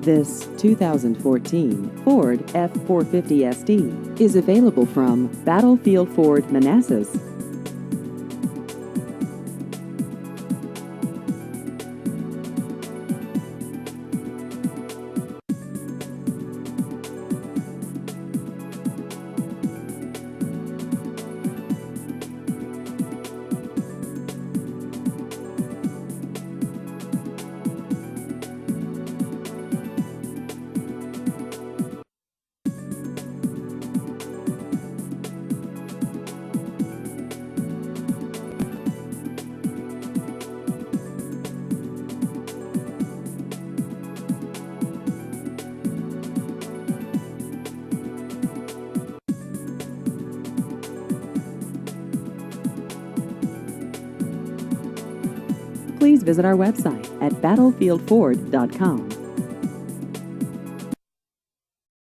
This 2014 Ford F-450SD is available from Battlefield Ford, Manassas. Please visit our website at battlefieldford.com.